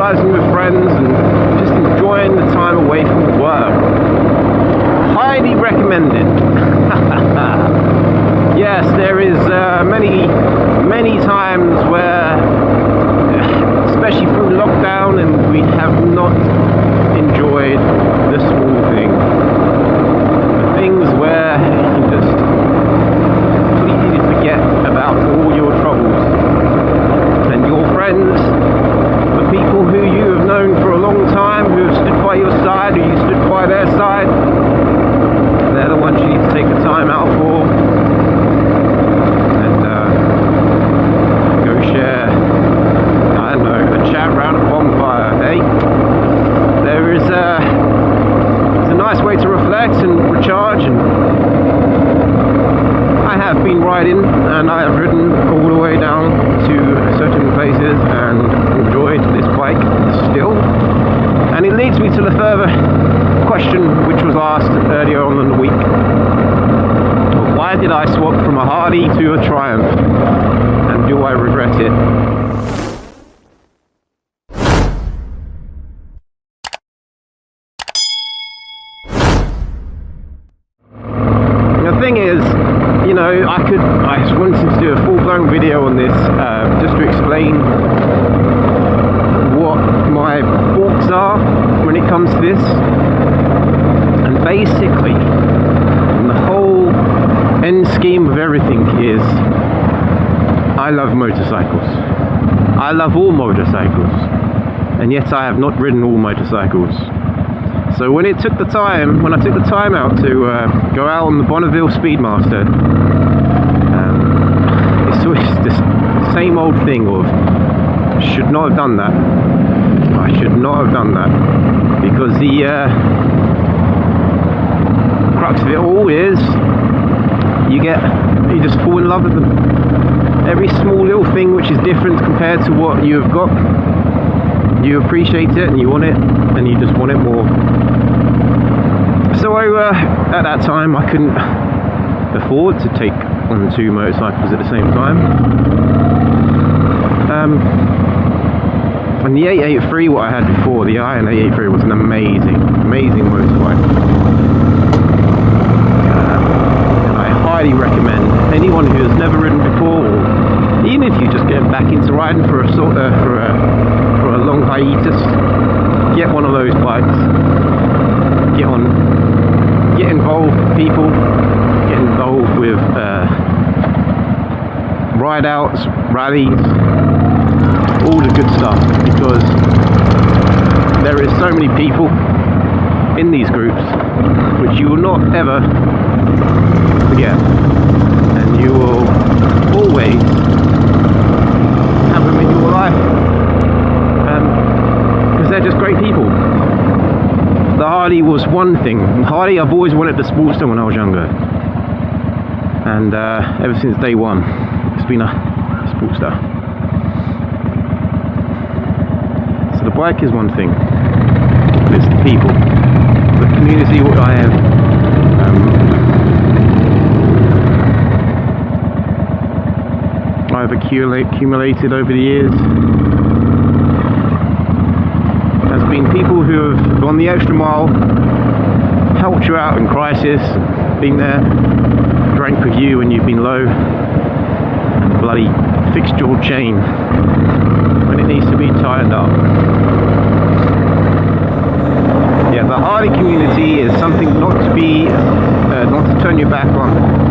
socialising with friends and just enjoying the time away from work. Highly recommended. Yes, there is many times where, especially through lockdown, and we have not enjoyed the small things. The things where you can just completely forget about all your troubles. And your friends, the people who you have known for a long time, who have stood by your side, or you stood by their side, they're the ones you need to take the time out for. And go share, I don't know, a chat round a bonfire, hey? There is it's a nice way to reflect and recharge. And I have been riding, and I have ridden all the way down to certain places and enjoyed this bike still. And it leads me to the further question which was asked earlier on in the week. Why did I swap from a Harley to a Triumph? And do I regret it? The thing is, you know, I wanted to do a full-blown video on this, just to explain what my thoughts are when it comes to this. And basically, the whole end scheme of everything is, I love motorcycles. I love all motorcycles. And yet I have not ridden all motorcycles. So when I took the time out to go out on the Bonneville Speedmaster, it's always this same old thing of, should not have done that. I should not have done that. Because the crux of it all is, you just fall in love with them. Every small little thing which is different compared to what you've got, you appreciate it and you want it, and you just want it more. So at that time I couldn't afford to take on two motorcycles at the same time. And the 883, what I had before, the Iron 883, was an amazing motorbike. And I highly recommend anyone who has never ridden before, or even if you just get back into riding for a long hiatus, get one of those bikes. Get involved with people, get involved with ride outs, rallies, all the good stuff, because there is so many people in these groups which you will not ever forget, and you will always have them in your life, because they're just great people. The Harley was one thing. Harley, I've always wanted the Sportster when I was younger, and ever since day one, it's been a Sportster. So the bike is one thing. It's the people, the community what I have. I've accumulated over the years. There's been people who have gone the extra mile, helped you out in crisis, been there, drank with you when you've been low, and bloody fixed your chain when it needs to be tightened up. Yeah, the Harley community is something not to turn your back on.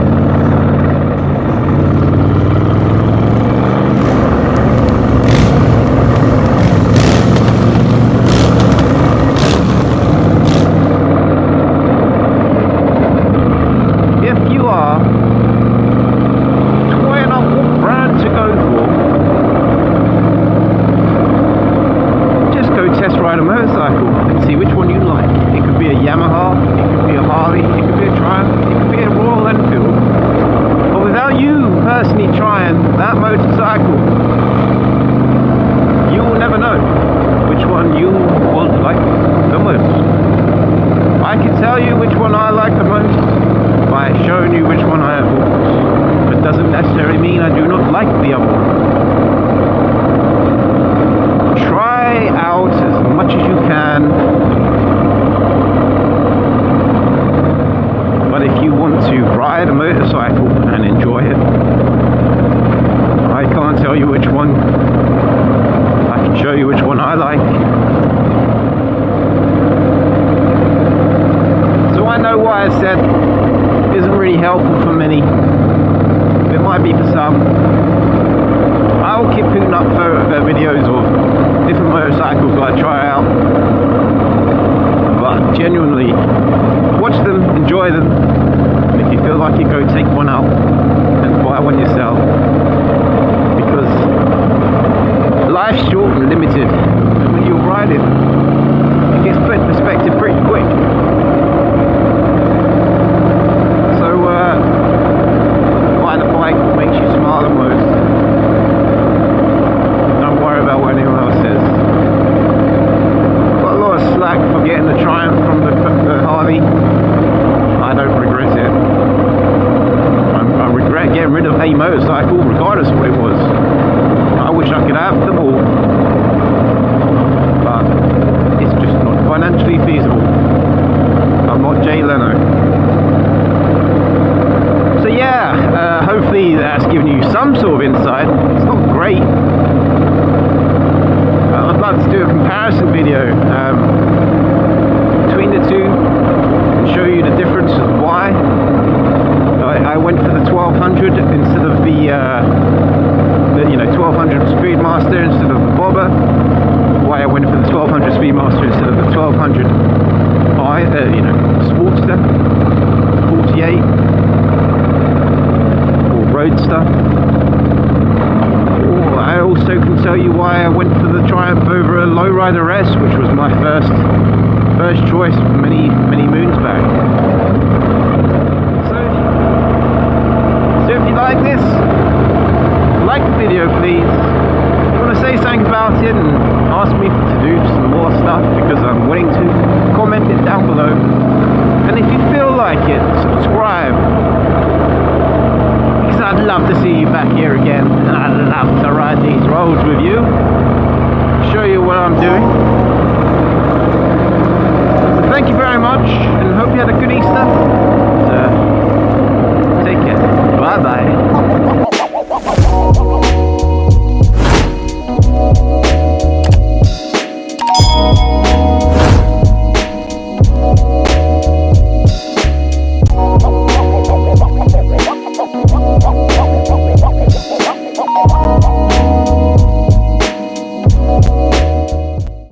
Ride a motorcycle and see which one you like. It could be a Yamaha, it could be a Harley, it could be if you want to ride a motorcycle and enjoy it, I can't tell you which one. I can show you which one I like. So I know what I said isn't really helpful for many. It might be for some. I'll keep putting up videos of different motorcycles that I try out. But genuinely, watch them, enjoy them. And if you feel like it, go take one out and buy one yourself. Because life's short and limited. And when you're riding, it gets put in perspective pretty quick. Buying a bike makes you smile the most. Don't worry about what anyone else says. I've got a lot of slack for getting the Triumph from the Harley. I don't regret it. I regret getting rid of a motorcycle regardless of what it was. I wish I could have them all, but it's just not financially feasible. I'm not Jay Leno. So yeah, hopefully that's given you some sort of insight. It's not great. I'd like to do a comparison video between the two and show you the difference of why I went for the 1200 instead of the 1200 Speedmaster instead of the Bobber. Why I went for the 1200 Speedmaster instead of the 1200 Sportster 48. Roadster. I also can tell you why I went for the Triumph over a Lowrider S, which was my first choice many moons back. So if you like this, like the video please. If you want to say something about it and ask me to do some more stuff because I'm willing to, comment it down below. And if you feel like it, subscribe. I'd love to see you back here again, and I'd love to ride these roads with you, show you what I'm doing. So thank you very much, and hope you had a good Easter.